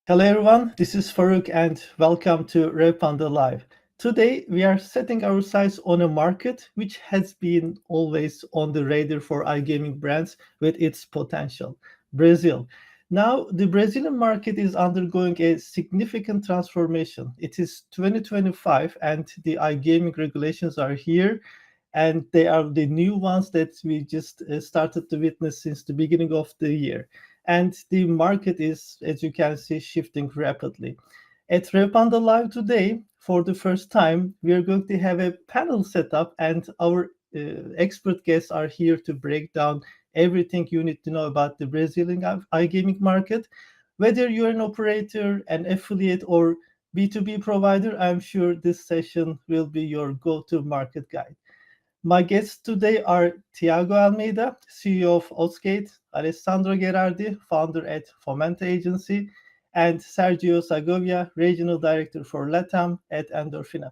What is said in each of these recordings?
Hello everyone, this is Faruk and welcome to Revpanda Live. Today we are setting our sights on a market which has been always on the radar for iGaming brands with its potential, Brazil. Now the Brazilian market is undergoing a significant transformation. It is 2025 and the iGaming regulations are here and they are the new ones that we just started to witness since the beginning of the year. And the market is, as you can see, shifting rapidly. At Revpanda Live today, for the first time, we are going to have a panel set up, and our expert guests are here to break down everything you need to know about the Brazilian iGaming market. Whether you're an operator, an affiliate, or B2B provider, I'm sure this session will be your go to market guide. My guests today are Tiago Almeida, CEO of Oddsgate, Alessandro Gherardi, founder at Fomenta Agency, and Sergio Segovia, Regional Director for LATAM at Endorfina.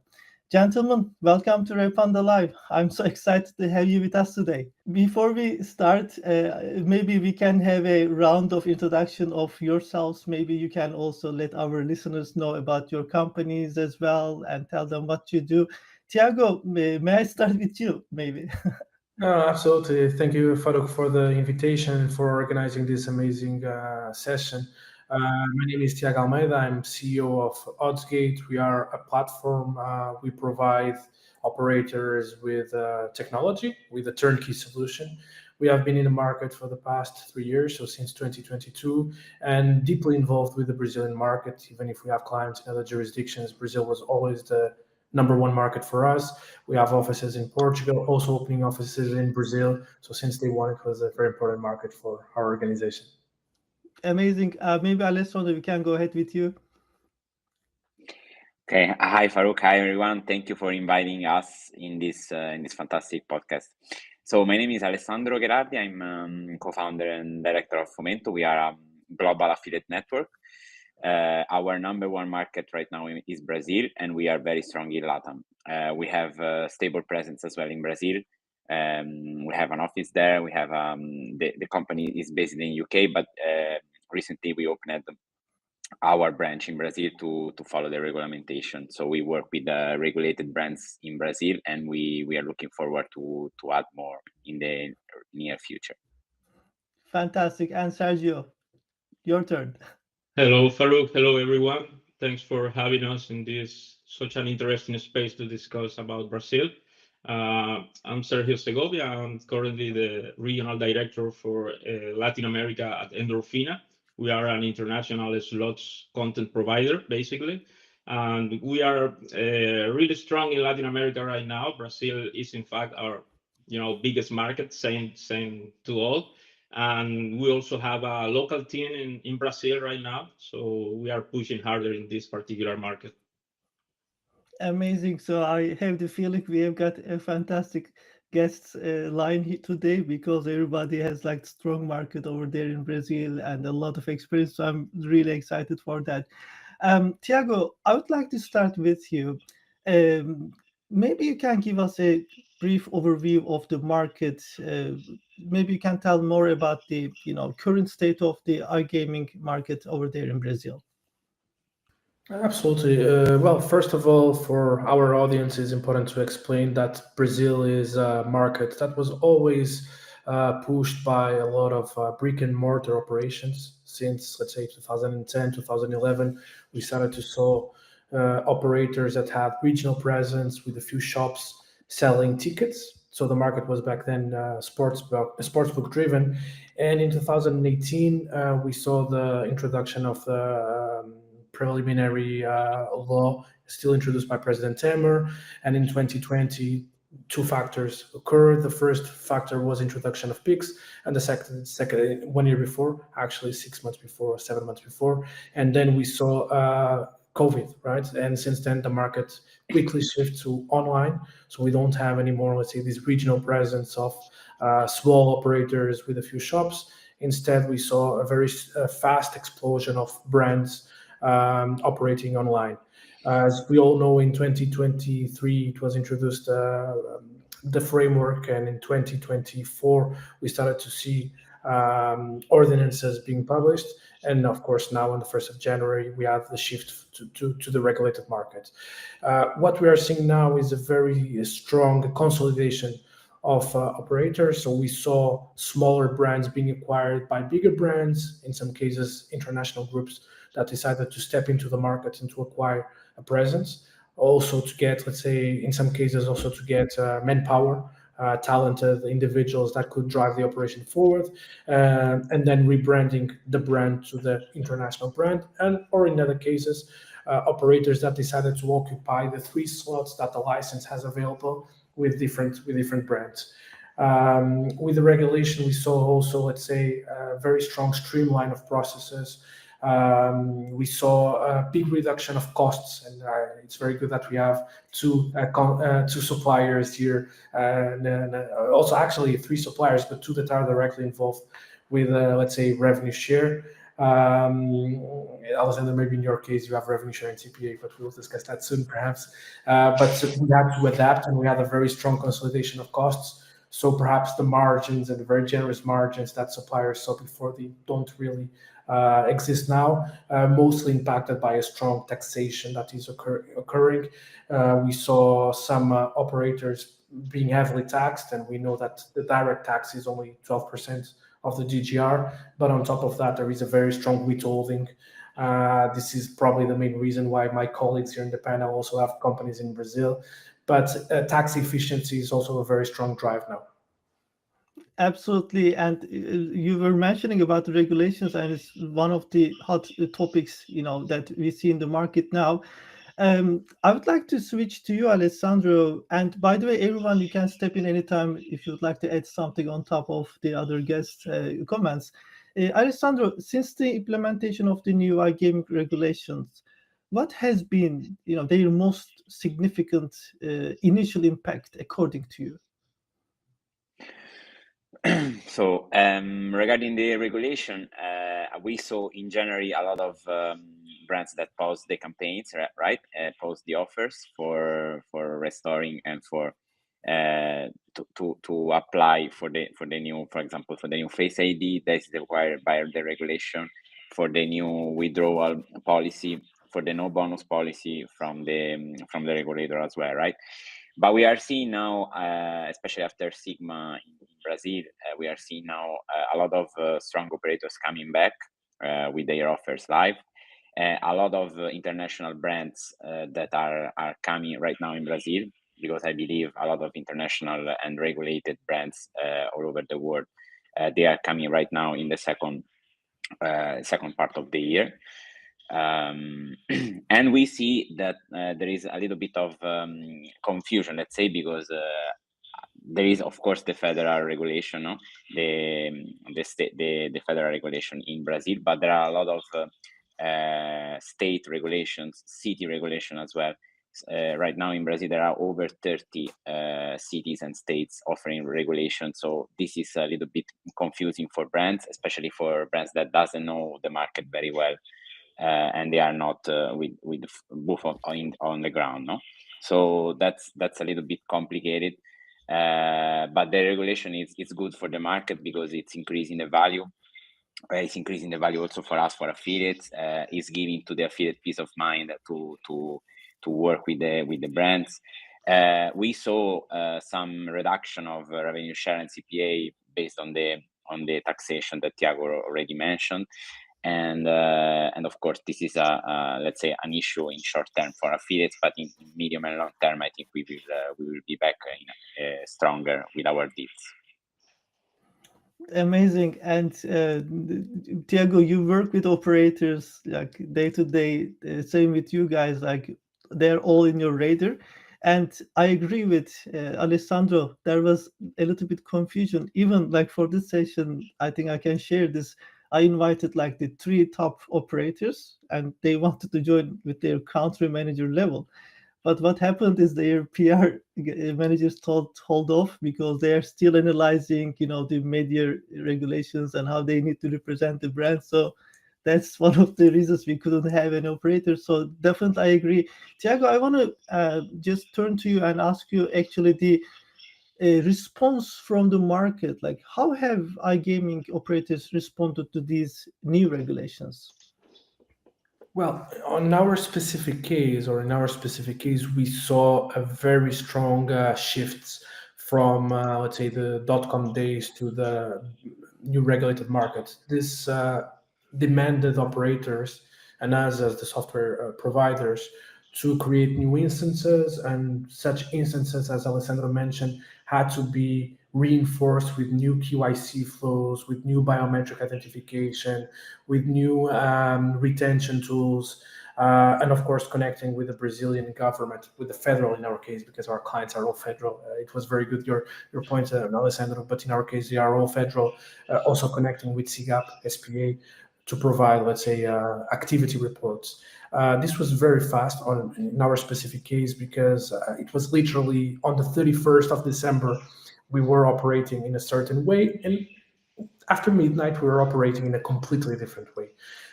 Gentlemen, welcome to Repanda Live. I'm so excited to have you with us today. Before we start, maybe we can have a round of introduction of yourselves. Maybe you can also let our listeners know about your companies as well and tell them what you do. Tiago, may I start with you, maybe? Absolutely. Thank you, Faruk, for the invitation and for organizing this amazing session. My name is Tiago Almeida. I'm CEO of Oddsgate. We are a platform. We provide operators with technology, with a turnkey solution. We have been in the market for the past 3 years, so since 2022, and deeply involved with the Brazilian market. Even if we have clients in other jurisdictions, Brazil was always the number one market for us. We have offices in Portugal, also opening offices in Brazil. So since day one, it was a very important market for our organization. Amazing. Maybe Alessandro, we can go ahead with you. Okay. Hi, Faruk. Hi, everyone. Thank you for inviting us in this fantastic podcast. So my name is Alessandro Gherardi. I'm co-founder and director of Fomento. We are a global affiliate network. Our number one market right now is Brazil, and we are very strong in LATAM. We have a stable presence as well in Brazil. We have an office there. We have the company is based in UK, but recently we opened our branch in Brazil to follow the regulation. So we work with the regulated brands in Brazil, and we are looking forward to add more in the near future. Fantastic. And Sergio, your turn. Hello, Faruk. Hello, everyone. Thanks for having us in this such an interesting space to discuss about Brazil. I'm Sergio Segovia. I'm currently the regional director for Latin America at Endorfina. We are an international slots content provider, basically, and we are really strong in Latin America right now. Brazil is, in fact, our biggest market, same to all. And we also have a local team in Brazil right now. So we are pushing harder in this particular market. Amazing. So I have the feeling we have got a fantastic guests line here today because everybody has like strong market over there in Brazil and a lot of experience. So I'm really excited for that. Tiago, I would like to start with you. Maybe you can give us a brief overview of the market. Maybe you can tell more about the current state of the iGaming market over there in Brazil. Absolutely. Well, first of all, for our audience, it's important to explain that Brazil is a market that was always pushed by a lot of brick and mortar operations since, let's say, 2010, 2011. We started to saw operators that had regional presence with a few shops selling tickets. So the market was back then sportsbook driven. And in 2018, we saw the introduction of the preliminary law still introduced by President Temer. And in 2020, two factors occurred. The first factor was introduction of PIX, and the second 1 year before, actually 6 months before or 7 months before. And then we saw COVID, right? And since then, the market quickly shifted to online. So we don't have anymore, let's say, this regional presence of small operators with a few shops. Instead, we saw a very fast explosion of brands operating online. As we all know, in 2023, it was introduced the framework, and in 2024, we started to see ordinances being published. And of course, now on the 1st of January, we have the shift to the regulated market. What we are seeing now is a very strong consolidation of operators. So we saw smaller brands being acquired by bigger brands, in some cases, international groups that decided to step into the market and to acquire a presence. Also to get, let's say, in some cases, also to get manpower, talented individuals that could drive the operation forward, and then rebranding the brand to the international brand, and or in other cases, operators that decided to occupy the 3 slots that the license has available with different brands. With the regulation, we saw also, let's say, a very strong streamline of processes. We saw a big reduction of costs, and it's very good that we have two suppliers here, and also actually 3 suppliers, but 2 that are directly involved with, let's say, revenue share. Alexander, maybe in your case you have revenue share and CPA, but we'll discuss that soon perhaps. But we had to adapt, and we had a very strong consolidation of costs. So perhaps the margins and the very generous margins that suppliers saw before, they don't really exist now, mostly impacted by a strong taxation that is occurring. We saw some operators being heavily taxed, and we know that the direct tax is only 12% of the GGR, but on top of that, there is a very strong withholding. This is probably the main reason why my colleagues here in the panel also have companies in Brazil. But tax efficiency is also a very strong drive now. Absolutely, and you were mentioning about the regulations, and it's one of the hot topics, that we see in the market now. I would like to switch to you, Alessandro. And by the way, everyone, you can step in anytime if you would like to add something on top of the other guest comments. Alessandro, since the implementation of the new iGaming regulations, what has been, their most significant initial impact, according to you? So regarding the regulation, we saw in January a lot of brands that paused the campaigns, right? Paused the offers for restoring and for to apply for the new, for example, for the new Face ID that is required by the regulation, for the new withdrawal policy, for the no bonus policy from the regulator as well, right? But we are seeing now, especially after Sigma in Brazil, we are seeing now a lot of strong operators coming back with their offers live. A lot of international brands that are coming right now in Brazil, because I believe a lot of international and regulated brands all over the world, they are coming right now in the second part of the year. And we see that there is a little bit of confusion, let's say, because there is, of course, the federal regulation, no? the federal regulation in Brazil, but there are a lot of state regulations, city regulation as well. Right now in Brazil, there are over 30 cities and states offering regulation. So this is a little bit confusing for brands, especially for brands that doesn't know the market very well. And they are not with both on the ground, no. So that's a little bit complicated, but the regulation is good for the market because it's increasing the value. It's increasing the value also for us, for affiliates. It's giving to the affiliate peace of mind to work with the brands. We saw some reduction of revenue share and CPA based on the taxation that Thiago already mentioned. And of course, this is let's say an issue in short term for affiliates, but in medium and long term, I think we will be back stronger with our deals. Amazing. And Tiago, you work with operators like day to day. Same with you guys. Like they're all in your radar. And I agree with Alessandro. There was a little bit confusion. Even like for this session, I think I can share this. I invited like the 3 top operators, and they wanted to join with their country manager level. But what happened is their PR managers told hold off because they are still analyzing, the media regulations and how they need to represent the brand. So that's one of the reasons we couldn't have an operator. So definitely, I agree. Tiago, I want to just turn to you and ask you actually a response from the market? Like, how have iGaming operators responded to these new regulations? Well, on our specific case, or in our specific case, we saw a very strong shifts from, let's say, the dot-com days to the new regulated market. This demanded operators and us as the software providers to create new instances, and such instances, as Alessandro mentioned, had to be reinforced with new QIC flows, with new biometric identification, with new retention tools, and of course connecting with the Brazilian government, with the federal in our case, because our clients are all federal. It was very good your point, Alessandro, but in our case they are all federal. Also connecting with SIGAP, SPA, to provide, let's say, activity reports. This was very fast in our specific case, because it was literally on the 31st of December we were operating in a certain way, and after midnight we were operating in a completely different way.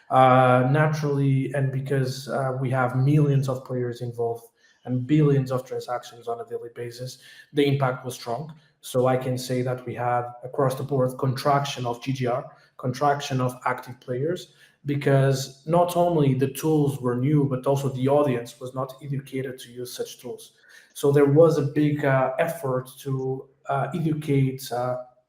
Naturally, and because we have millions of players involved and billions of transactions on a daily basis, the impact was strong. So I can say that we had across the board contraction of GGR, contraction of active players, because not only the tools were new, but also the audience was not educated to use such tools. So there was a big effort to educate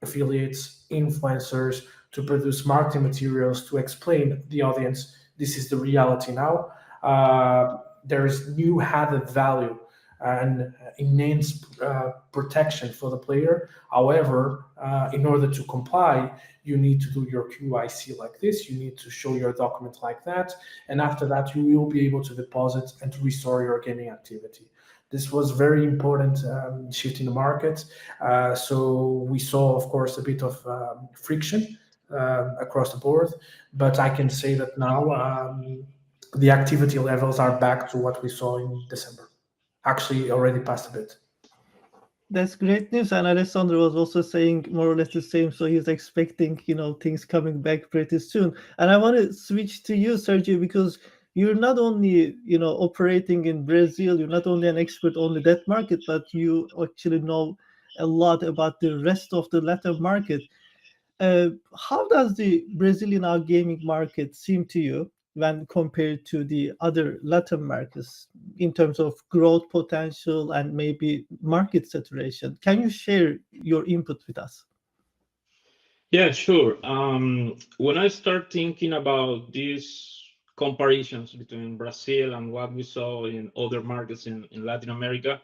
affiliates, influencers, to produce marketing materials to explain the audience this is the reality now. There is new added value and enhanced protection for the player. However, in order to comply, you need to do your QIC like this, you need to show your document like that, and after that you will be able to deposit and to restore your gaming activity. This was very important shift in the market. So we saw, of course, a bit of friction across the board, but I can say that now the activity levels are back to what we saw in December. Actually, already passed a bit. That's great news. And Alessandro was also saying more or less the same. So he's expecting, things coming back pretty soon. And I want to switch to you, Sergio, because you're not only, operating in Brazil, you're not only an expert on that market, but you actually know a lot about the rest of the Latin market. How does the Brazilian gaming market seem to you when compared to the other Latin markets in terms of growth potential and maybe market saturation? Can you share your input with us? Yeah, sure. When I start thinking about these comparisons between Brazil and what we saw in other markets in Latin America,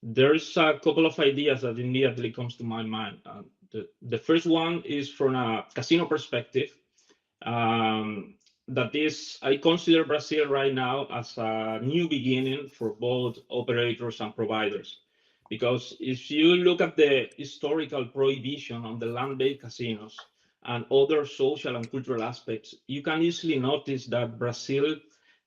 there's a couple of ideas that immediately comes to my mind. The first one is from a casino perspective. That is, I consider Brazil right now as a new beginning for both operators and providers. Because if you look at the historical prohibition on the land-based casinos and other social and cultural aspects, you can easily notice that Brazil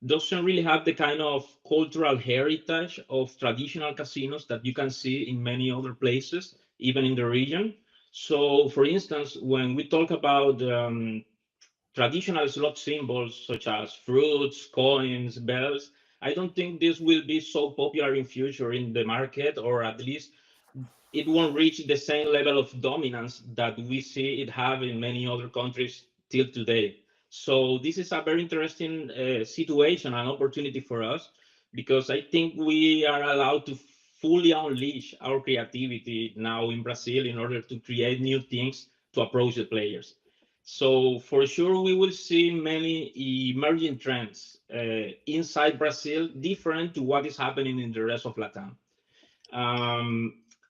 doesn't really have the kind of cultural heritage of traditional casinos that you can see in many other places, even in the region. So, for instance, when we talk about traditional slot symbols such as fruits, coins, bells, I don't think this will be so popular in future in the market, or at least it won't reach the same level of dominance that we see it have in many other countries till today. So this is a very interesting situation and opportunity for us, because I think we are allowed to fully unleash our creativity now in Brazil in order to create new things to approach the players. So for sure, we will see many emerging trends inside Brazil, different to what is happening in the rest of Latam.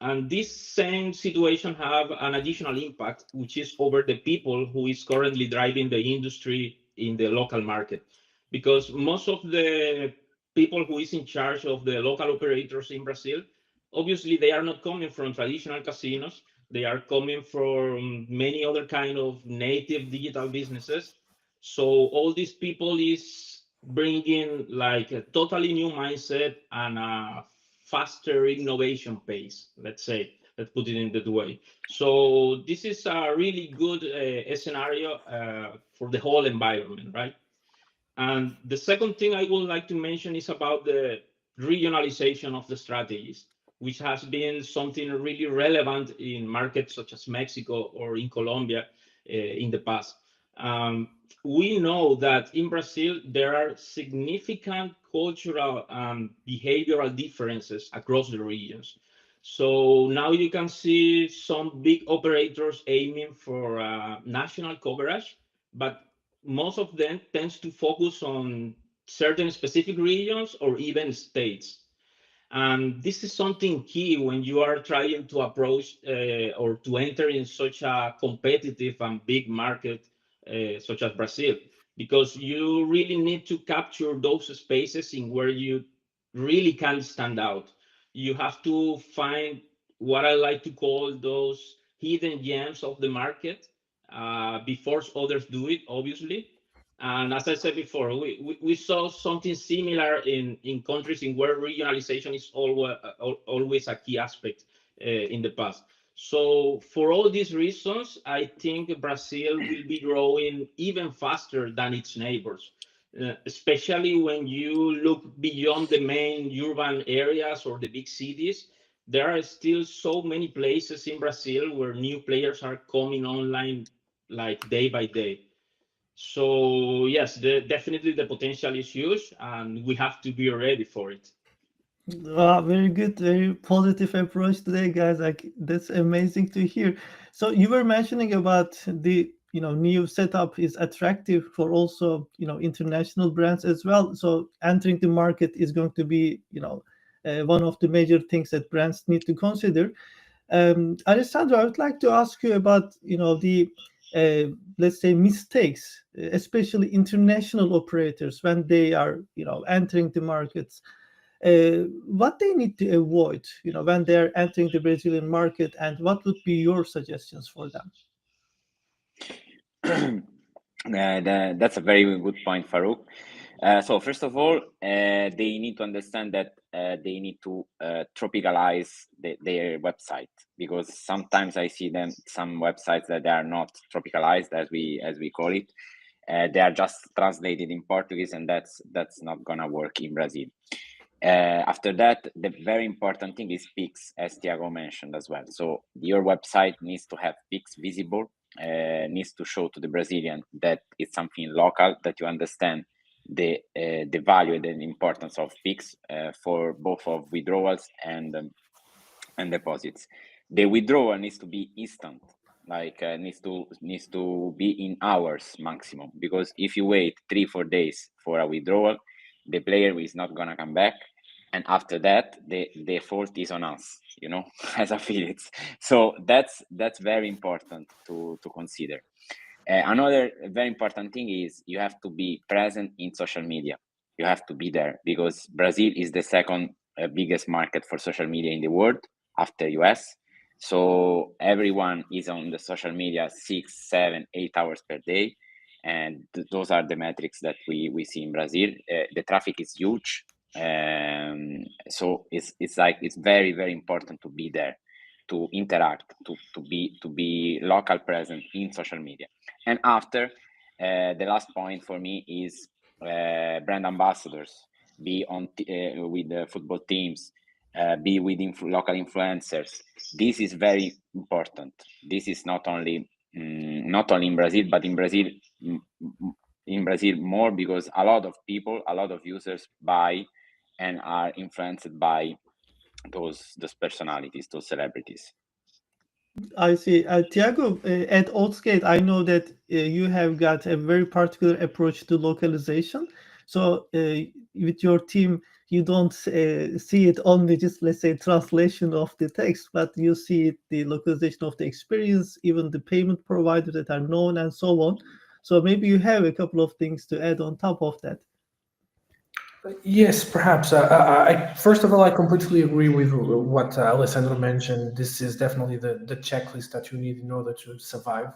And this same situation have an additional impact, which is over the people who is currently driving the industry in the local market. Because most of the people who is in charge of the local operators in Brazil, obviously they are not coming from traditional casinos. They are coming from many other kind of native digital businesses. So all these people is bringing like a totally new mindset and a faster innovation pace, let's put it in that way. So this is a really good scenario for the whole environment, right? And the second thing I would like to mention is about the regionalization of the strategies. which has been something really relevant in markets such as Mexico or in Colombia in the past. We know that in Brazil, there are significant cultural and behavioral differences across the regions. So now you can see some big operators aiming for national coverage, but most of them tends to focus on certain specific regions or even states. And this is something key when you are trying to approach or to enter in such a competitive and big market such as Brazil, because you really need to capture those spaces in where you really can stand out. You have to find what I like to call those hidden gems of the market before others do it, obviously. And as I said before, we saw something similar in countries in where regionalization is always a key aspect in the past. So for all these reasons, I think Brazil will be growing even faster than its neighbors, especially when you look beyond the main urban areas or the big cities. There are still so many places in Brazil where new players are coming online like day by day. So yes, definitely the potential is huge, and we have to be ready for it. Very good, very positive approach today, guys. Like that's amazing to hear. So you were mentioning about the new setup is attractive for also international brands as well. So entering the market is going to be one of the major things that brands need to consider. Alessandro, I would like to ask you about the let's say mistakes, especially international operators when they are entering the markets, what they need to avoid, when they're entering the Brazilian market, and what would be your suggestions for them? That's a very good point, Farouk. So first of all, they need to understand that they need to tropicalize their website, because sometimes I see some websites that they are not tropicalized, as we call it. They are just translated in Portuguese, and that's not gonna work in Brazil. After that, the very important thing is pics, as Thiago mentioned as well. So your website needs to have pics visible, needs to show to the Brazilian that it's something local, that you understand the value and the importance of pics for both of withdrawals and deposits. The withdrawal needs to be instant, like needs to be in hours maximum, because if you wait 3-4 days for a withdrawal, the player is not gonna come back, and after that the fault is on us, as affiliates. So that's very important to consider. Another very important thing is you have to be present in social media. You have to be there, because Brazil is the second biggest market for social media in the world after US. So everyone is on the social media 6, 7, 8 hours per day, and those are the metrics that we see in Brazil. The traffic is huge, so it's very, very important to be there, to interact, to be local present in social media. And after, the last point for me is brand ambassadors. Be on with the football teams, be with local influencers. This is very important. This is not only in Brazil, but in Brazil more, because a lot of people, a lot of users buy and are influenced by those personalities, those celebrities. I see. Tiago, at Outsgate, I know that you have got a very particular approach to localization. So, with your team, you don't see it only just, let's say, translation of the text, but you see it, the localization of the experience, even the payment providers that are known, and so on. So maybe you have a couple of things to add on top of that. Yes, perhaps. First of all, I completely agree with what Alessandro mentioned. This is definitely the checklist that you need in order to survive,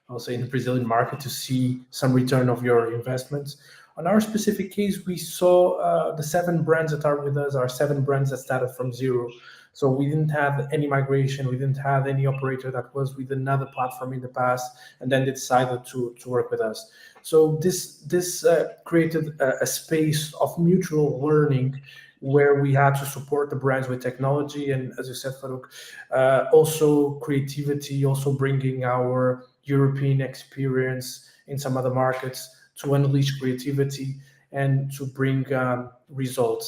also in the Brazilian market, to see some return of your investments. On our specific case, we saw the 7 brands that are with us are 7 brands that started from zero. So we didn't have any migration. We didn't have any operator that was with another platform in the past, and then they decided to work with us. So this created a space of mutual learning where we had to support the brands with technology and, as you said, Farouk, also creativity, also bringing our European experience in some other markets to unleash creativity and to bring results.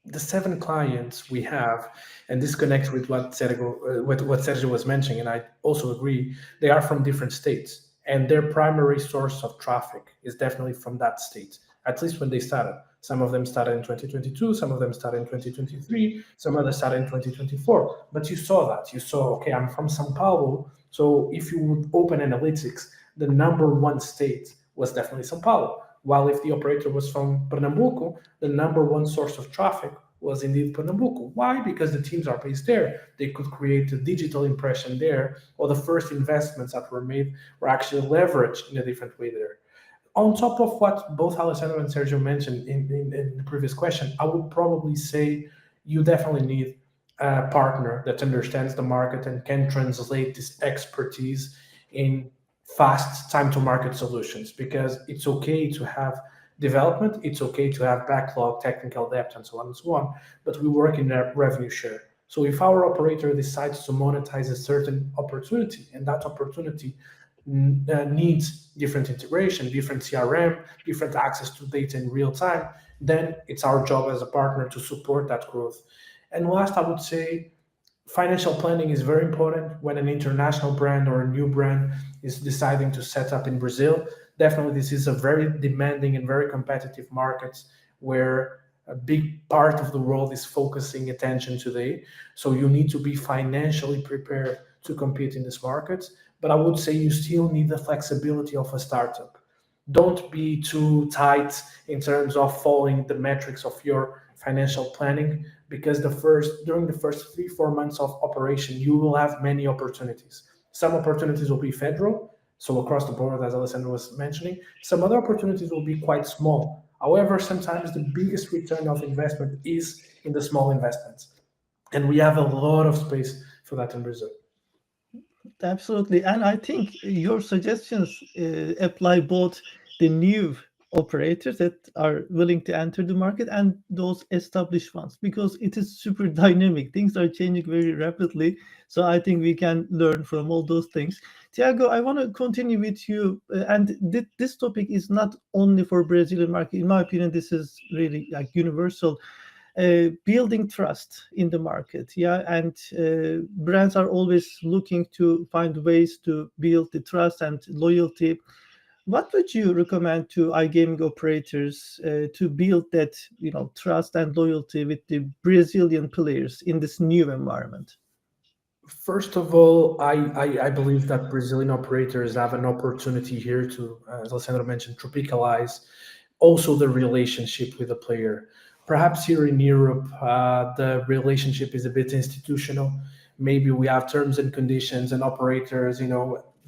The 7 clients we have, and this connects with what Sergio was mentioning, and I also agree, they are from different states, and their primary source of traffic is definitely from that state, at least when they started. Some of them started in 2022, some of them started in 2023, some others started in 2024. But you saw that. You saw, okay, I'm from Sao Paulo, so if you would open analytics, the number one state was definitely Sao Paulo. While if the operator was from Pernambuco, the number one source of traffic was indeed Pernambuco. Why? Because the teams are based there. They could create a digital impression there, or the first investments that were made were actually leveraged in a different way there. On top of what both Alessandro and Sergio mentioned in the previous question, I would probably say you definitely need a partner that understands the market and can translate this expertise in fast time to market solutions, because it's okay to have development, it's okay to have backlog, technical debt, and so on and so on, but we work in a revenue share. So if our operator decides to monetize a certain opportunity, and that opportunity needs different integration, different CRM, different access to data in real time, then it's our job as a partner to support that growth. And last, I would say financial planning is very important when an international brand or a new brand is deciding to set up in Brazil. Definitely, this is a very demanding and very competitive market where a big part of the world is focusing attention today. So you need to be financially prepared to compete in this market. But I would say you still need the flexibility of a startup. Don't be too tight in terms of following the metrics of your financial planning, because during the first 3-4 months of operation, you will have many opportunities. Some opportunities will be federal, so across the board, as Alessandro was mentioning. Some other opportunities will be quite small. However, sometimes the biggest return of investment is in the small investments, and we have a lot of space for that in Brazil. Absolutely. And I think your suggestions apply both the new operators that are willing to enter the market and those established ones, because it is super dynamic. Things are changing very rapidly. So I think we can learn from all those things. Tiago, I want to continue with you. And this topic is not only for Brazilian market. In my opinion, this is really like universal. Building trust in the market, yeah, and brands are always looking to find ways to build the trust and loyalty. What would you recommend to iGaming operators to build that, trust and loyalty with the Brazilian players in this new environment? First of all, I believe that Brazilian operators have an opportunity here to, as Alessandro mentioned, tropicalize also the relationship with the player. Perhaps here in Europe, the relationship is a bit institutional. Maybe we have terms and conditions and operators,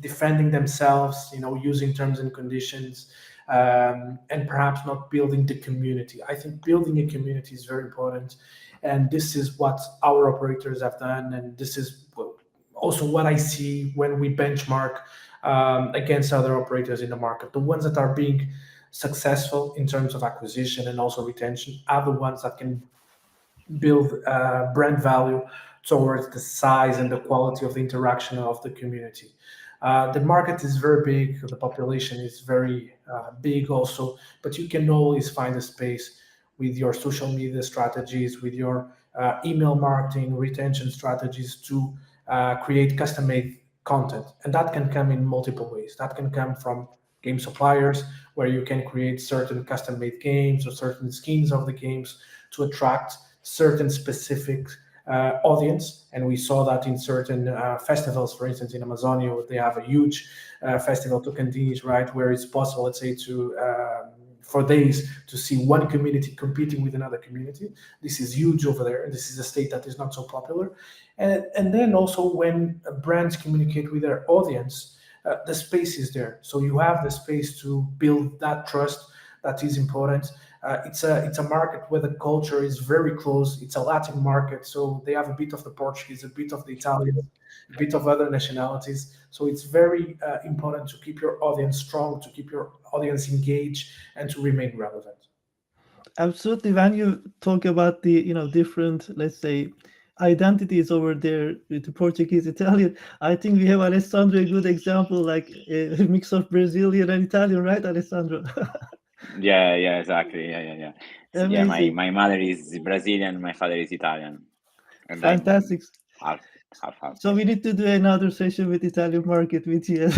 defending themselves, using terms and conditions, and perhaps not building the community. I think building a community is very important. And this is what our operators have done. And this is also what I see when we benchmark against other operators in the market. The ones that are being successful in terms of acquisition and also retention are the ones that can build brand value towards the size and the quality of the interaction of the community. The market is very big, the population is very big also, but you can always find a space with your social media strategies, with your email marketing, retention strategies to create custom-made content. And that can come in multiple ways. That can come from game suppliers, where you can create certain custom-made games or certain skins of the games to attract certain specific audience. And we saw that in certain festivals. For instance, in Amazonia, they have a huge festival Tocantins, right, where it's possible, let's say, to for days to see one community competing with another community. This is huge over there, and this is a state that is not so popular. And then also when brands communicate with their audience, the space is there. So you have the space to build that trust that is important. It's a market where the culture is very close. It's a Latin market, so they have a bit of the Portuguese, a bit of the Italian, a bit of other nationalities. So it's very important to keep your audience strong, to keep your audience engaged, and to remain relevant. Absolutely. When you talk about the different, let's say, identities over there with the Portuguese, Italian, I think we have Alessandro a good example, like a mix of Brazilian and Italian, right, Alessandro? Yeah, yeah, exactly. Yeah, yeah, yeah. So, yeah, my Amazing, my mother is Brazilian, my father is Italian, and I'm fantastic. half half half. So Yeah. we need to do another session with Italian market with you.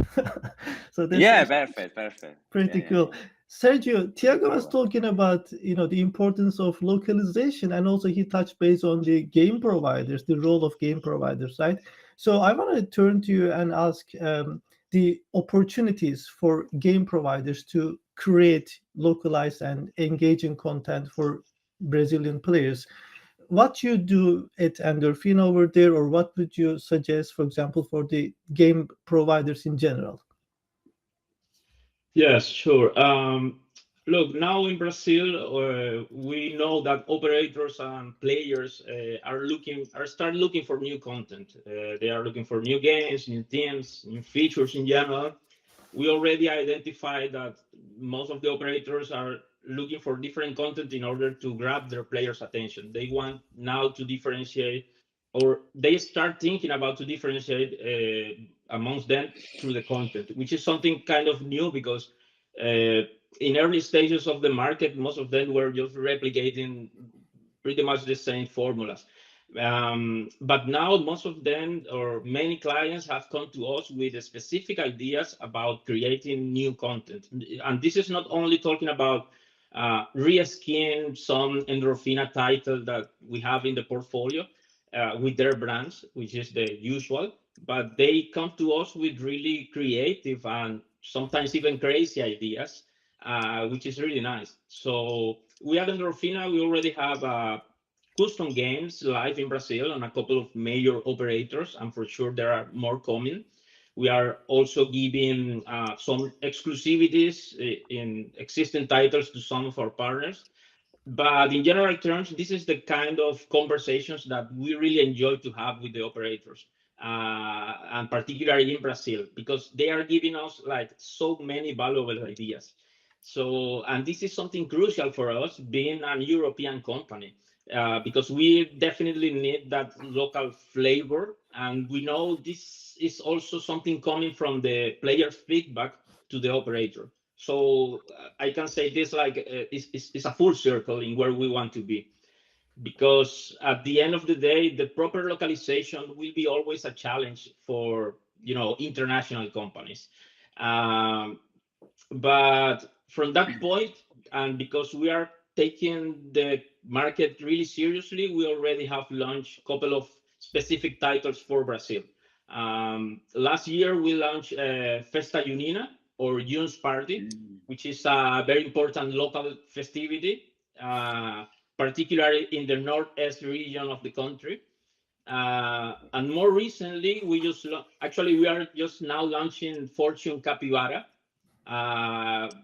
So that's Yeah, perfect, perfect. Yeah, pretty yeah, cool. yeah. Sergio, Tiago was Forward. talking about, the importance of localization, and also he touched base on the game providers, the role of game providers, right? So I want to turn to you and ask the opportunities for game providers to create localized and engaging content for Brazilian players. What you do at Endorphin over there, or what would you suggest, for example, for the game providers in general? Yes, sure. Look, now in Brazil, we know that operators and players are start looking for new content. They are looking for new games, new teams, new features in general. We already identified that most of the operators are looking for different content in order to grab their players' attention. They want now to differentiate, or they start thinking about to differentiate amongst them through the content, which is something kind of new because uh, in early stages of the market, most of them were just replicating pretty much the same formulas. But now most of them or many clients have come to us with specific ideas about creating new content. And this is not only talking about re-skin some Endorphina title that we have in the portfolio with their brands, which is the usual, but they come to us with really creative and sometimes even crazy ideas, which is really nice. So we at Endorphina, we already have custom games live in Brazil on a couple of major operators, and for sure there are more coming. We are also giving some exclusivities in existing titles to some of our partners. But in general terms, this is the kind of conversations that we really enjoy to have with the operators, and particularly in Brazil, because they are giving us like so many valuable ideas. So, and this is something crucial for us being an European company, because we definitely need that local flavor. And we know this is also something coming from the player feedback to the operator. So I can say this like it's a full circle in where we want to be, because at the end of the day, the proper localization will be always a challenge for international companies. Um, but from that point, and because we are taking the market really seriously, we already have launched a couple of specific titles for Brazil. Last year, we launched Festa Junina, or June's Party, Mm. which is a very important local festivity, uh, particularly in the northeast region of the country. And more recently, actually we are just now launching Fortune Capybara,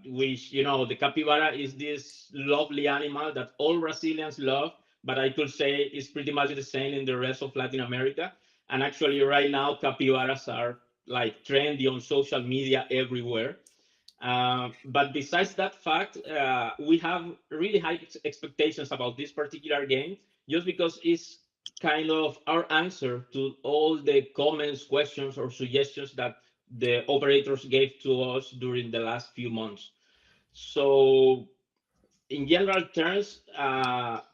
which the capybara is this lovely animal that all Brazilians love, but I could say is pretty much the same in the rest of Latin America. And actually, right now, capybaras are like trendy on social media everywhere. But besides that fact, we have really high expectations about this particular game, just because it's kind of our answer to all the comments, questions, or suggestions that the operators gave to us during the last few months. So, in general terms,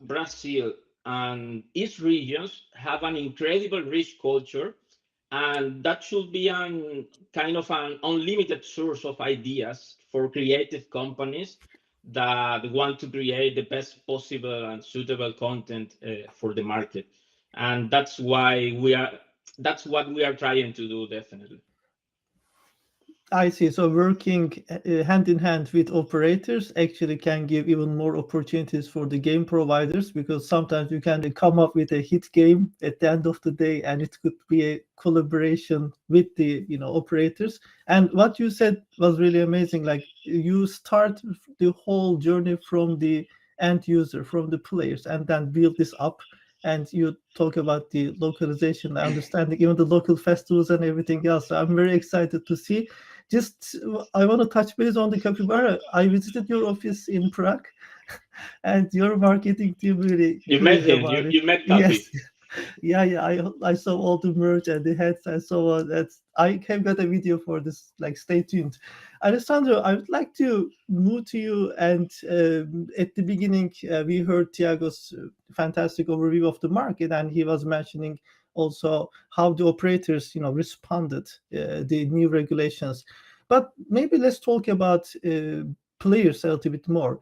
Brazil and its regions have an incredible rich culture, and that should be an kind of an unlimited source of ideas for creative companies that want to create the best possible and suitable content for the market. And that's what we are trying to do, definitely. I see. So working hand in hand with operators actually can give even more opportunities for the game providers, because sometimes you can come up with a hit game at the end of the day, and it could be a collaboration with the operators. And what you said was really amazing. Like, you start the whole journey from the end user, from the players, and then build this up. And you talk about the localization, understanding even the local festivals and everything else. So I'm very excited to see. Just, I want to touch base on the capybara. I visited your office in Prague, And your marketing team really You met crazy him. about it. You met Yes, Tapi. yeah. I saw all the merch and the hats and so on. That's I have got a video for this. Like, stay tuned. Alessandro, I would like to move to you. And at the beginning, we heard Tiago's fantastic overview of the market, and he was mentioning also how the operators, responded the new regulations. But maybe let's talk about players a little bit more.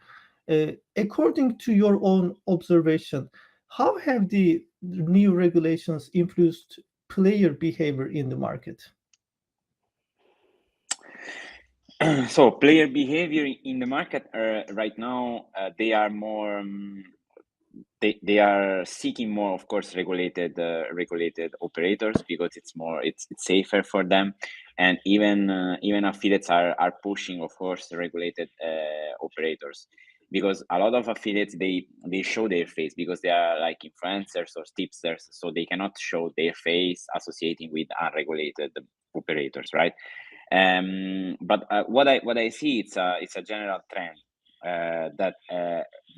According to your own observation, how have the new regulations influenced player behavior in the market? So player behavior in the market right now, they are more they are seeking more, of course, regulated operators, because it's safer for them. And even affiliates are pushing, of course, regulated operators, because a lot of affiliates, they show their face because they are like influencers or tipsters, so they cannot show their face associating with unregulated operators, right? But what I see, it's a general trend, that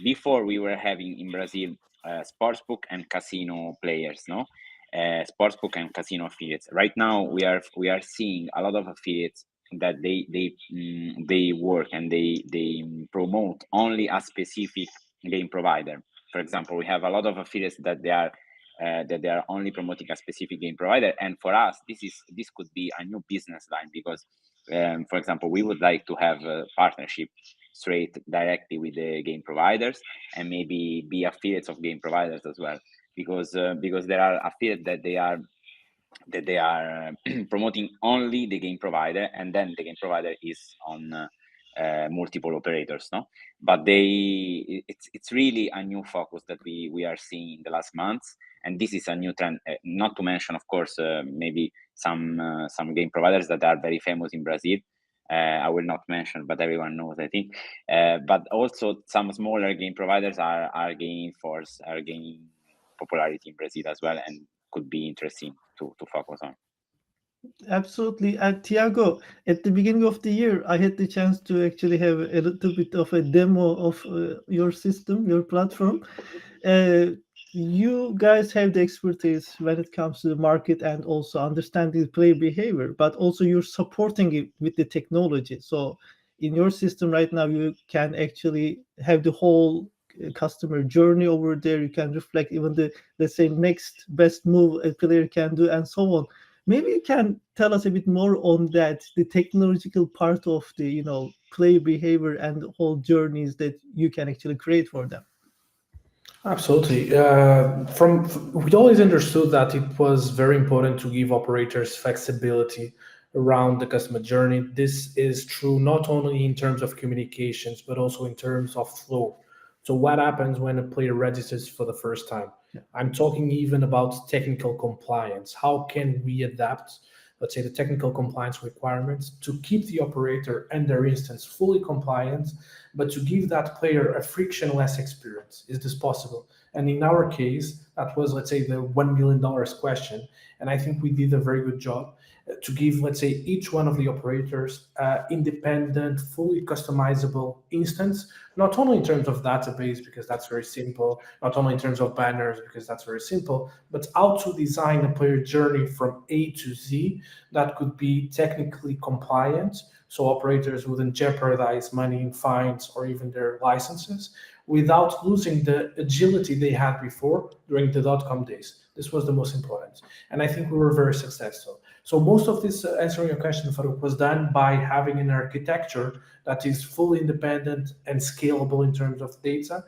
before we were having in Brazil sportsbook and casino players, no, sportsbook and casino affiliates. Right now we are seeing a lot of affiliates that they work and they promote only a specific game provider. For example, we have a lot of affiliates that they are only promoting a specific game provider, and for us, this could be a new business line, because for example, we would like to have a partnership straight directly with the game providers, and maybe be affiliates of game providers as well, because there are affiliates that they are promoting only the game provider, and then the game provider is on multiple operators, no. But it's really a new focus that we are seeing in the last months, and this is a new trend, not to mention, of course, maybe some game providers that are very famous in Brazil. I will not mention, but everyone knows, I think. But also some smaller game providers are gaining force, are gaining popularity in Brazil as well, and could be interesting to focus on. Absolutely. And Tiago, at the beginning of the year, I had the chance to actually have a little bit of a demo of your system, your platform. uh, you guys have the expertise when it comes to the market and also understanding the player behavior, but also you're supporting it with the technology. So in your system right now, you can actually have the whole customer journey over there. You can reflect even the, let's say, next best move a player can do and so on. Maybe you can tell us a bit more on that, the technological part of the, player behavior and the whole journeys that you can actually create for them. Absolutely. We always understood that it was very important to give operators flexibility around the customer journey. This is true not only in terms of communications, but also in terms of flow. So, what happens when a player registers for the first time? Yeah. I'm talking even about technical compliance. How can we adapt, let's say, the technical compliance requirements to keep the operator and their instance fully compliant, but to give that player a frictionless experience? Is this possible? And in our case, that was, let's say, the $1 million question. And I think we did a very good job to give, let's say, each one of the operators independent, fully customizable instance, not only in terms of database, because that's very simple, not only in terms of banners, because that's very simple, but how to design a player journey from A to Z that could be technically compliant, so operators wouldn't jeopardize money in fines or even their licenses, without losing the agility they had before during the .com days. This was the most important. And I think we were very successful. So most of this, answering your question, Faruk, was done by having an architecture that is fully independent and scalable in terms of data.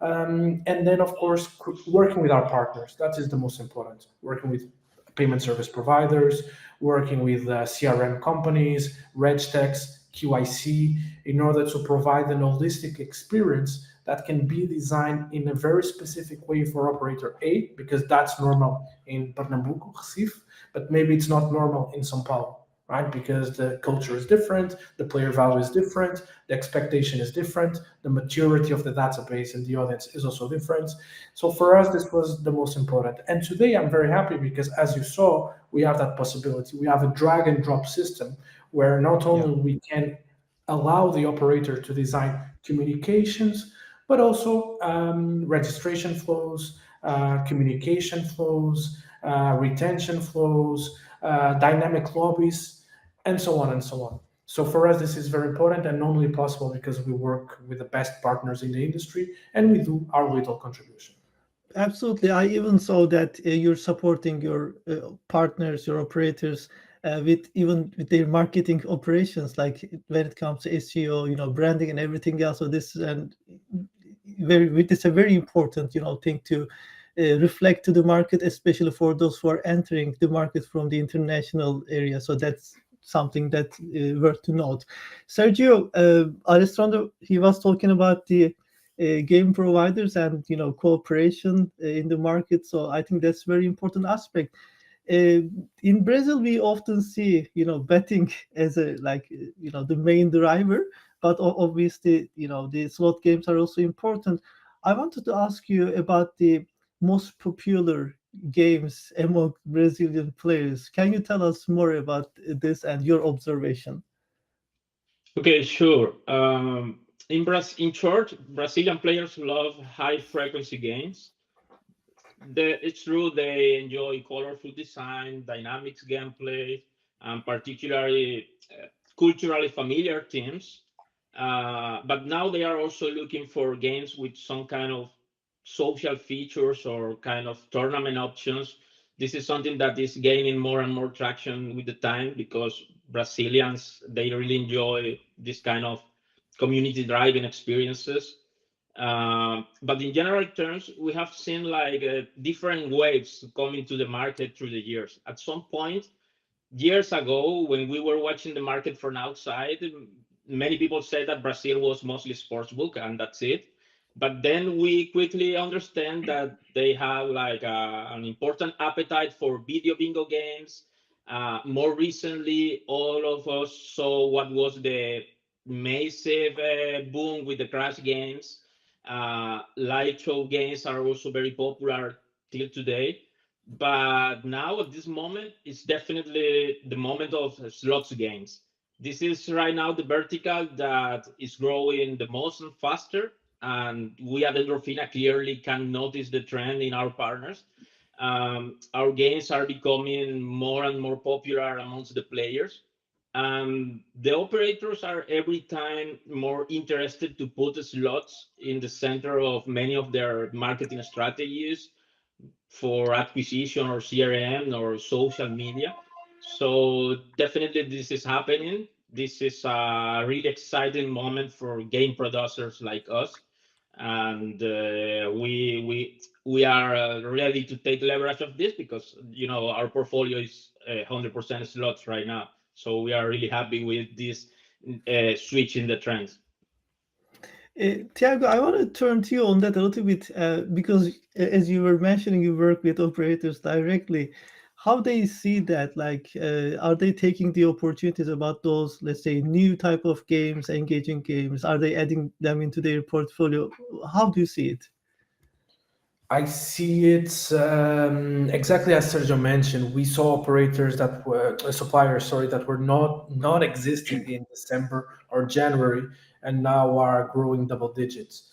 And then, of course, working with our partners. That is the most important. Working with payment service providers, working with CRM companies, RegTechs, QIC, in order to provide an holistic experience that can be designed in a very specific way for operator A, because that's normal in Pernambuco, Recife, but maybe it's not normal in São Paulo, right? Because the culture is different, the player value is different, the expectation is different, the maturity of the database and the audience is also different. So for us, this was the most important. And today I'm very happy because, as you saw, we have that possibility. We have a drag and drop system where not only we can allow the operator to design communications, but also registration flows, communication flows, retention flows, dynamic lobbies, and so on and so on. So for us, this is very important and only possible because we work with the best partners in the industry and we do our little contribution. Absolutely. I even saw that you're supporting your partners, your operators, with even with their marketing operations, like when it comes to SEO, branding and everything else. So this and it's a very important, thing to reflect to the market, especially for those who are entering the market from the international area. So that's something that worth to note. Sergio, Alessandro, he was talking about the game providers and cooperation in the market. So I think that's very important aspect. In Brazil, we often see betting as a like the main driver, but obviously the slot games are also important. I wanted to ask you about the most popular games among Brazilian players. Can you tell us more about this and your observation? Okay, sure. In short, Brazilian players love high frequency games. It's true they enjoy colorful design, dynamics gameplay, and particularly culturally familiar teams. But now they are also looking for games with some kind of social features or kind of tournament options. This is something that is gaining more and more traction with the time because Brazilians they really enjoy this kind of community driving experiences. But in general terms, we have seen like different waves coming to the market through the years. At some point, years ago, when we were watching the market from outside, many people said that Brazil was mostly sportsbook and that's it. But then we quickly understand that they have like an important appetite for video bingo games. More recently, all of us saw what was the massive boom with the crash games. Live show games are also very popular till today. But now at this moment, it's definitely the moment of slots games. This is right now the vertical that is growing the most and faster. And we at Endorphina clearly can notice the trend in our partners. Our games are becoming more and more popular amongst the players. The operators are every time more interested to put slots in the center of many of their marketing strategies for acquisition or CRM or social media. So definitely this is happening. This is a really exciting moment for game producers like us, and we are ready to take leverage of this because our portfolio is 100% slots right now. So we are really happy with this switch in the trends. Tiago, I want to turn to you on that a little bit because, as you were mentioning, you work with operators directly. How they see that? Like, are they taking the opportunities about those, let's say, new type of games, engaging games? Are they adding them into their portfolio? How do you see it? I see it exactly as Sergio mentioned. We saw operators that were suppliers, sorry, that were not existing in December or January, and now are growing double digits.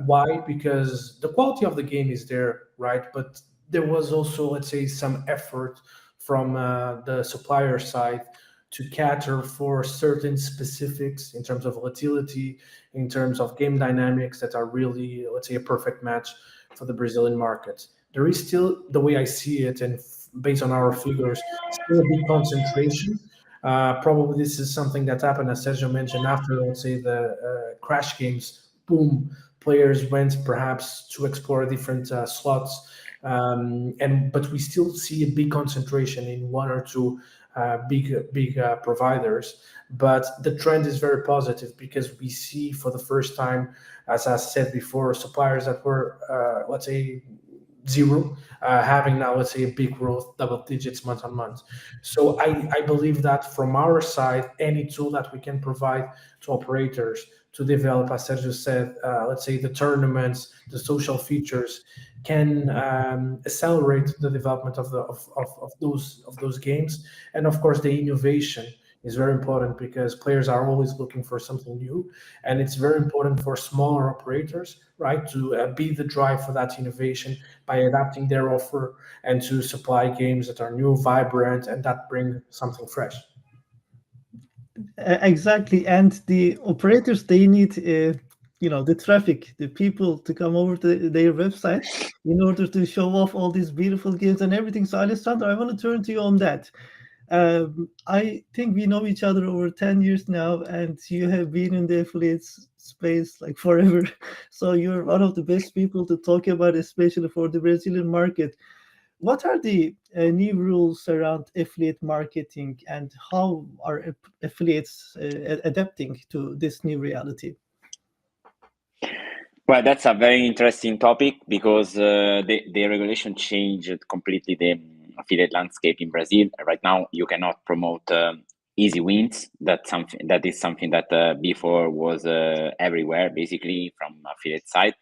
Why? Because the quality of the game is there, right? But there was also, let's say, some effort from the supplier side to cater for certain specifics in terms of volatility, in terms of game dynamics that are really, let's say, a perfect match for the Brazilian market. There is still, the way I see it, and based on our figures, still a big concentration. Probably this is something that happened, as Sergio mentioned, after, let's say, the crash games. Boom, players went perhaps to explore different slots, and but we still see a big concentration in one or two big providers. But the trend is very positive because we see for the first time, as I said before, suppliers that were, let's say, zero, having now, let's say, a big growth, double digits month on month. So I believe that from our side, any tool that we can provide to operators to develop, as Sergio said, let's say the tournaments, the social features, can accelerate the development of those games, and of course the innovation is very important because players are always looking for something new, and it's very important for smaller operators, right, to be the drive for that innovation by adapting their offer and to supply games that are new, vibrant, and that bring something fresh. Exactly, and the operators they need the traffic, the people to come over to their website in order to show off all these beautiful games and everything. So Alessandro, I want to turn to you on that. I think we know each other over 10 years now, and you have been in the affiliates space like forever. So you're one of the best people to talk about, especially for the Brazilian market. What are the new rules around affiliate marketing, and how are affiliates adapting to this new reality? Well, that's a very interesting topic because the regulation changed completely the affiliate landscape in Brazil. Right now, you cannot promote easy wins. That is something that before was everywhere, basically from affiliate side.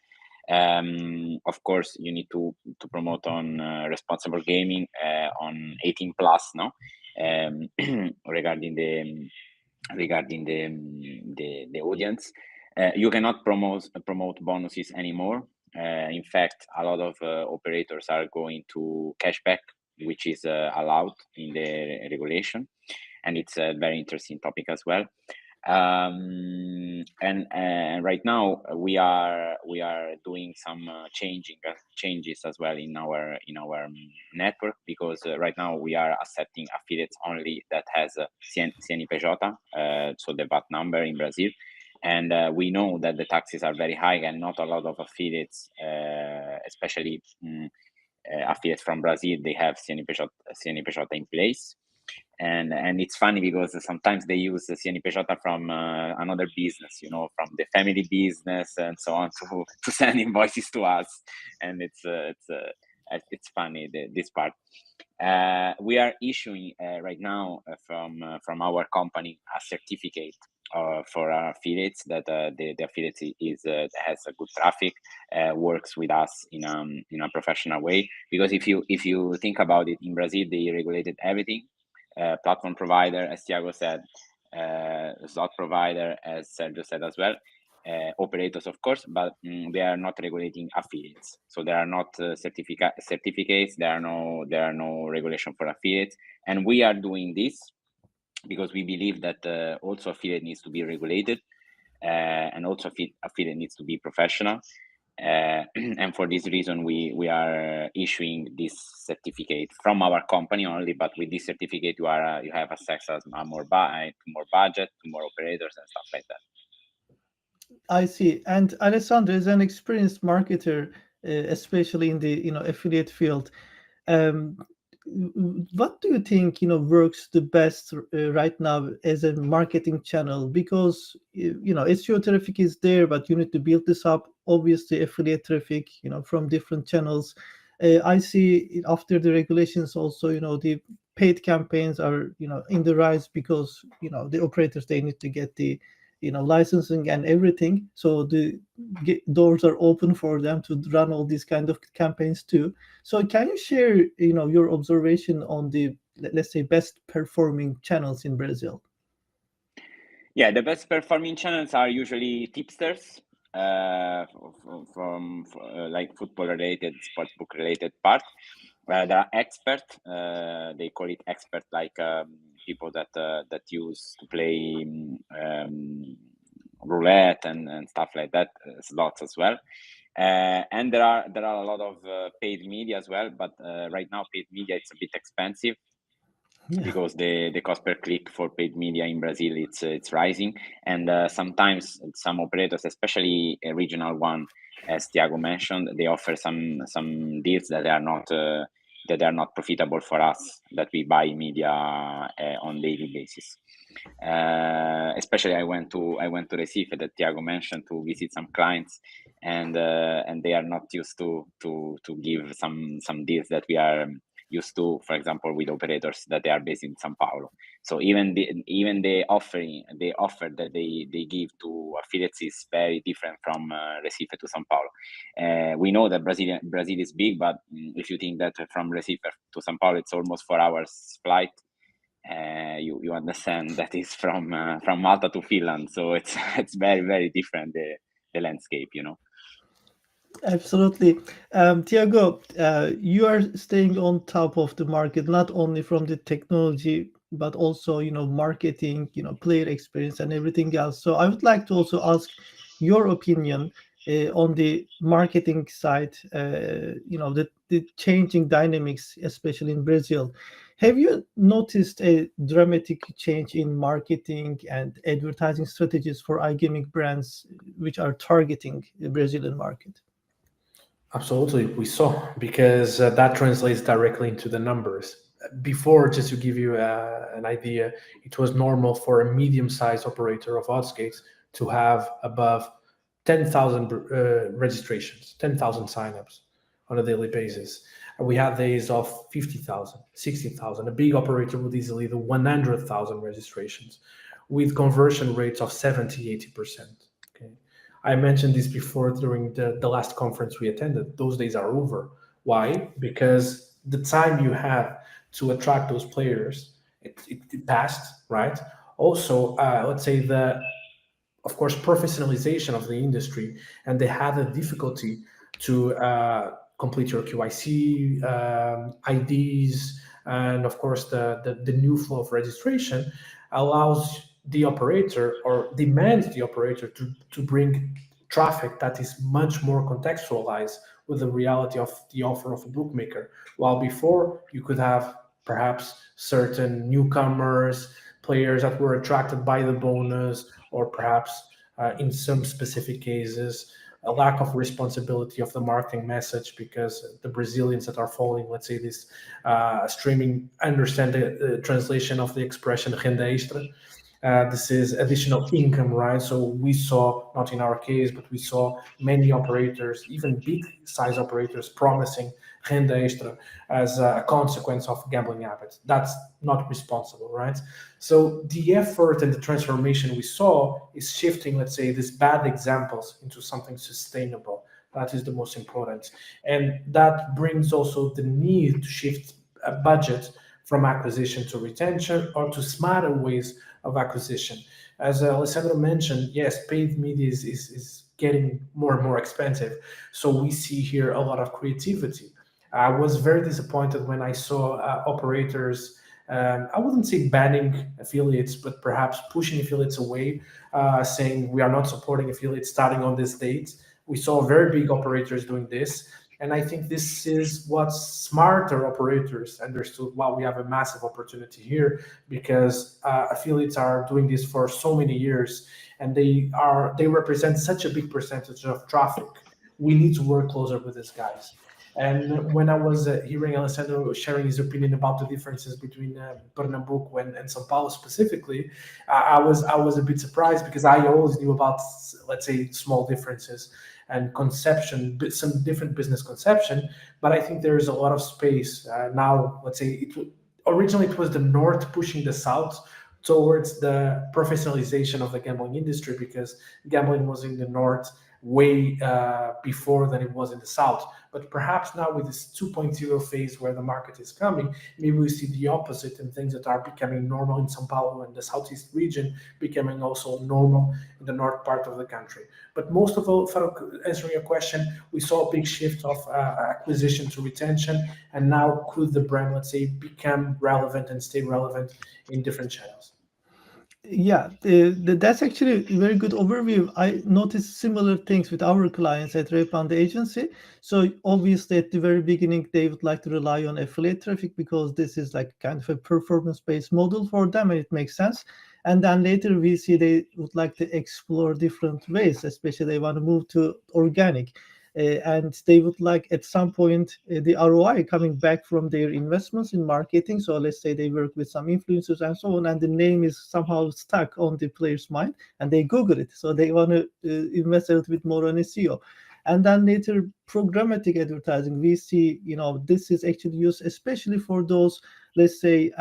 Of course, you need to promote on responsible gaming on 18 plus, no, regarding the audience. You cannot promote bonuses anymore. In fact, a lot of operators are going to cashback, which is allowed in the regulation, and it's a very interesting topic as well. And right now we are doing some changes as well in our network, because right now we are accepting affiliates only that has a CNPJ, so the VAT number in Brazil. And we know that the taxes are very high, and not a lot of affiliates, especially affiliates from Brazil, they have CNPJ in place. And it's funny because sometimes they use the CNPJ from another business, from the family business and so on, to send invoices to us. And it's funny, this part. We are issuing right now from our company a certificate for our affiliates, that the affiliate has a good traffic, works with us in a professional way. Because if you think about it, in Brazil they regulated everything. Platform provider, as Thiago said, slot provider, as Sergio said as well, operators, of course, but they are not regulating affiliates. So there are not certificates. There are no regulation for affiliates, and we are doing this because we believe that also affiliate needs to be regulated, and also affiliate needs to be professional. And for this reason, we are issuing this certificate from our company only. But with this certificate, you have access to more budget, to more operators and stuff like that. I see. And Alessandro is an experienced marketer, especially in the affiliate field. Um, what do you think works the best right now as a marketing channel? Because SEO traffic is there, but you need to build this up. Obviously, affiliate traffic, from different channels. I see after the regulations also, the paid campaigns are in the rise, because the operators they need to get the licensing and everything, so the doors are open for them to run all these kind of campaigns too. So can you share your observation on the, let's say, best performing channels in Brazil? Yeah, the best performing channels are usually tipsters, from like football related, sportsbook related part. There are expert, they call it expert, like people that use to play roulette and stuff like that, slots as well. And there are a lot of paid media as well, but right now paid media, it's a bit expensive. Yeah. Because the cost per click for paid media in Brazil, it's rising. And sometimes some operators, especially a regional one, as Thiago mentioned, they offer some deals that are not profitable for us, that we buy media on daily basis. Especially I went to Recife, that Thiago mentioned, to visit some clients, and they are not used to give some deals that we are used to, for example, with operators that they are based in São Paulo. So even the offer that they give to affiliates is very different from Recife to São Paulo. We know that Brazil is big, but if you think that from Recife to São Paulo it's almost 4 hours flight, you understand that is from Malta to Finland. So it's it's very, very different, the landscape, you know. Absolutely. Tiago, you are staying on top of the market, not only from the technology, but also, marketing, player experience and everything else. So I would like to also ask your opinion on the marketing side, the changing dynamics, especially in Brazil. Have you noticed a dramatic change in marketing and advertising strategies for iGaming brands which are targeting the Brazilian market? Absolutely, we saw because that translates directly into the numbers. Before, just to give you an idea, it was normal for a medium-sized operator of odds gates to have above 10,000 registrations, 10,000 signups on a daily basis. And we had days of 50,000, 60,000. A big operator would easily do 100,000 registrations with conversion rates of 70, 80%. Okay. I mentioned this before during the last conference we attended. Those days are over. Why? Because the time you have to attract those players, it passed, right? Also, let's say of course, professionalization of the industry, and they had a difficulty to complete your QIC, IDs, and of course, the new flow of registration allows the operator or demands the operator to bring traffic that is much more contextualized with the reality of the offer of a bookmaker. While before, you could have perhaps certain newcomers, players that were attracted by the bonus, or perhaps in some specific cases, a lack of responsibility of the marketing message because the Brazilians that are following, let's say, this streaming understand the translation of the expression renda extra. This is additional income, right? So we saw, not in our case, but we saw many operators, even big size operators, promising renda extra as a consequence of gambling habits. That's not responsible, right? So the effort and the transformation we saw is shifting, let's say, these bad examples into something sustainable. That is the most important. And that brings also the need to shift a budget from acquisition to retention or to smarter ways of acquisition. As Alessandro mentioned, yes, paid media is getting more and more expensive. So we see here a lot of creativity. I was very disappointed when I saw operators, I wouldn't say banning affiliates, but perhaps pushing affiliates away, saying we are not supporting affiliates starting on this date. We saw very big operators doing this. And I think this is what smarter operators understood. Wow, we have a massive opportunity here because affiliates are doing this for so many years, and they represent such a big percentage of traffic. We need to work closer with these guys. And when I was hearing Alessandro sharing his opinion about the differences between Pernambuco and São Paulo specifically, I was a bit surprised because I always knew about, let's say, small differences and conception, some different business conception. But I think there is a lot of space now. Let's say originally it was the north pushing the south towards the professionalization of the gambling industry because gambling was in the north way before than it was in the south. But perhaps now with this 2.0 phase where the market is coming, maybe we see the opposite and things that are becoming normal in São Paulo and the southeast region becoming also normal in the north part of the country. But most of all, Faruk, answering your question, we saw a big shift of acquisition to retention. And now could the brand, let's say, become relevant and stay relevant in different channels? Yeah, that's actually a very good overview. I noticed similar things with our clients at Revpanda agency. So obviously at the very beginning, they would like to rely on affiliate traffic because this is like kind of a performance-based model for them, and it makes sense. And then later we see they would like to explore different ways, especially they want to move to organic. And they would like at some point the ROI coming back from their investments in marketing. So let's say they work with some influencers and so on, and the name is somehow stuck on the player's mind, and they Google it. So they want to invest a little bit more on SEO. And then later programmatic advertising, we see, this is actually used especially for those, let's say,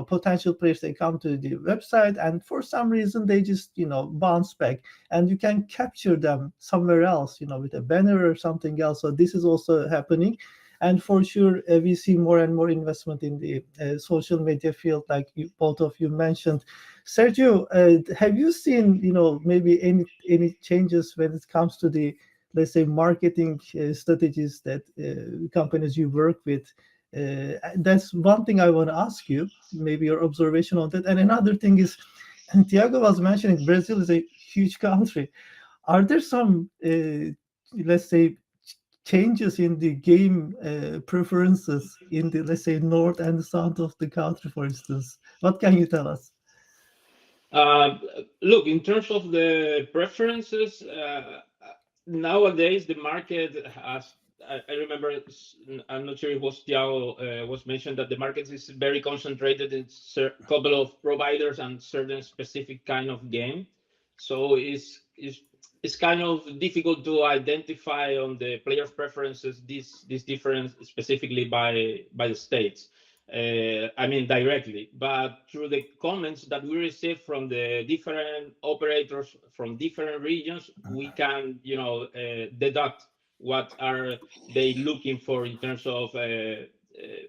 potential players. They come to the website and for some reason they just, bounce back, and you can capture them somewhere else, with a banner or something else. So this is also happening. And for sure, we see more and more investment in the social media field, like both of you mentioned. Sergio, have you seen, maybe any changes when it comes to the, let's say, marketing strategies that companies you work with? That's one thing I want to ask you, maybe your observation on that. And another thing is, Tiago was mentioning Brazil is a huge country. Are there some, let's say, changes in the game preferences in the, let's say, north and south of the country, for instance? What can you tell us? Uh, Look, in terms of the preferences, nowadays the market has. I remember, I'm not sure if it was Tiago was mentioned that the market is very concentrated in a couple of providers and certain specific kind of game. So it's kind of difficult to identify on the players' preferences this difference specifically by the states. I mean directly, but through the comments that we receive from the different operators from different regions, we can, deduct what are they looking for in terms of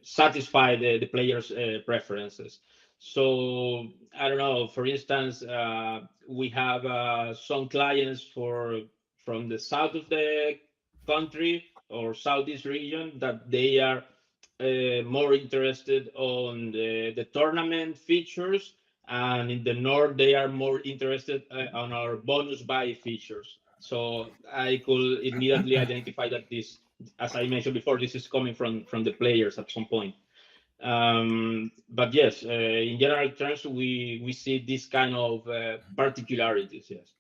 satisfy the players' preferences. So I don't know. For instance, we have some clients from the south of the country or southeast region that they are more interested on the tournament features, and in the north they are more interested on our bonus buy features. So I could immediately identify that this, as I mentioned before, this is coming from the players at some point. But yes, in general terms, we see this kind of particularities. Yes.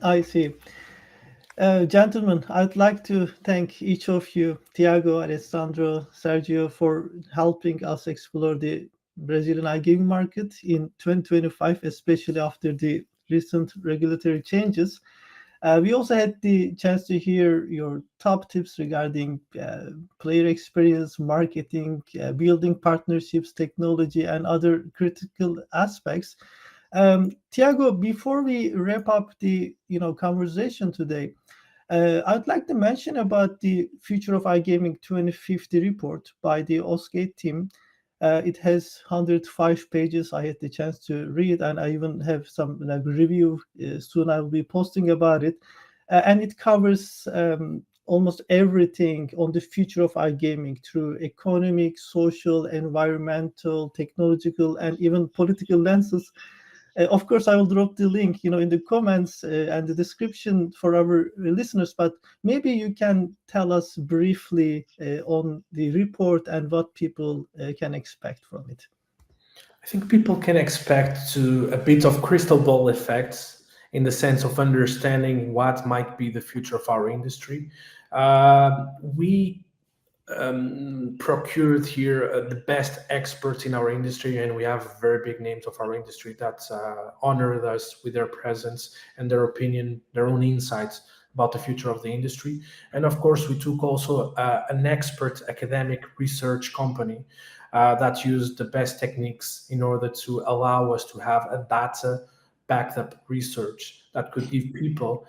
I see. Gentlemen, I'd like to thank each of you, Tiago, Alessandro, Sergio, for helping us explore the Brazilian iGaming market in 2025, especially after the recent regulatory changes. We also had the chance to hear your top tips regarding player experience, marketing, building partnerships, technology, and other critical aspects. Tiago, before we wrap up the conversation today, I'd like to mention about the Future of iGaming 2050 report by the Osgate team. It has 105 pages. I had the chance to read, and I even have some like review. Soon I will be posting about it, and it covers almost everything on the future of iGaming through economic, social, environmental, technological, and even political lenses. Of course, I will drop the link, in the comments and the description for our listeners. But maybe you can tell us briefly on the report and what people can expect from it. I think people can expect to a bit of crystal ball effects in the sense of understanding what might be the future of our industry. We procured here the best experts in our industry, and we have very big names of our industry that honored us with their presence and their opinion, their own insights about the future of the industry. And of course, we took also an expert academic research company that used the best techniques in order to allow us to have a data backed up research that could give people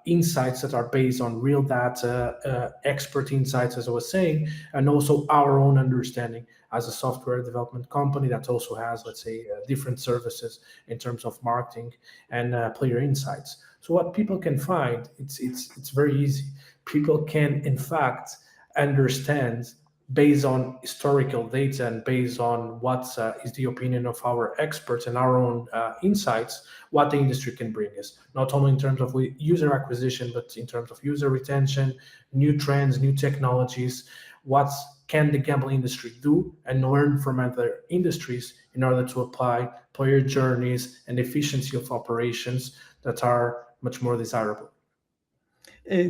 insights that are based on real data, expert insights, as I was saying, and also our own understanding as a software development company that also has, let's say, different services in terms of marketing and player insights. So what people can find, it's very easy. People can, in fact, understand based on historical data and based on what is the opinion of our experts and our own insights, what the industry can bring us, not only in terms of user acquisition, but in terms of user retention, new trends, new technologies, what can the gambling industry do and learn from other industries in order to apply player journeys and efficiency of operations that are much more desirable.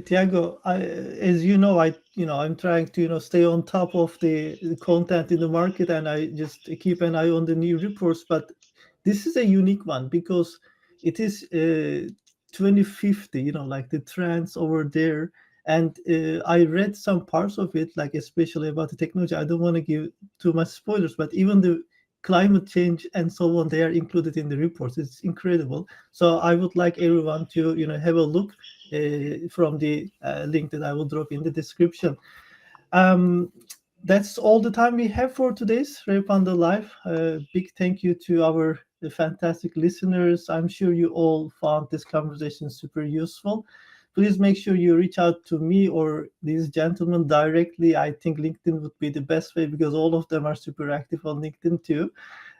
Tiago, as you know, I'm trying to stay on top of the content in the market, and I just keep an eye on the new reports. But this is a unique one because it is 2050. Like the trends over there, and I read some parts of it, like especially about the technology. I don't want to give too much spoilers, but even the climate change and so on, they are included in the reports. It's incredible. So I would like everyone to have a look from the link that I will drop in the description. Um, that's all the time we have for today's Revpanda Live. Big thank you to our fantastic listeners. I'm sure you all found this conversation super useful. Please make sure you reach out to me or these gentlemen directly. I think LinkedIn would be the best way because all of them are super active on LinkedIn too.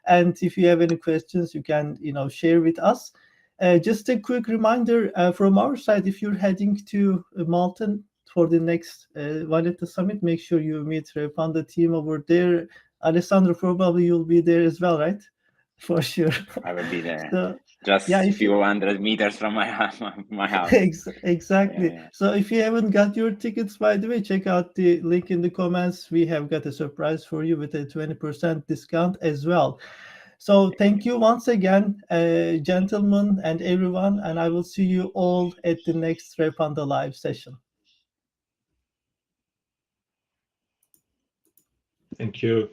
And if you have any questions, you can share with us. Just a quick reminder from our side: if you're heading to Malta for the next Valletta Summit, make sure you meet Revpanda team over there. Alessandro, probably you'll be there as well, right? For sure. I will be there. So, Just yeah, a if few you hundred meters from my house. exactly. Yeah. So if you haven't got your tickets, by the way, check out the link in the comments. We have got a surprise for you with a 20% discount as well. So thank you once again, gentlemen and everyone, and I will see you all at the next Revpanda live session. Thank you.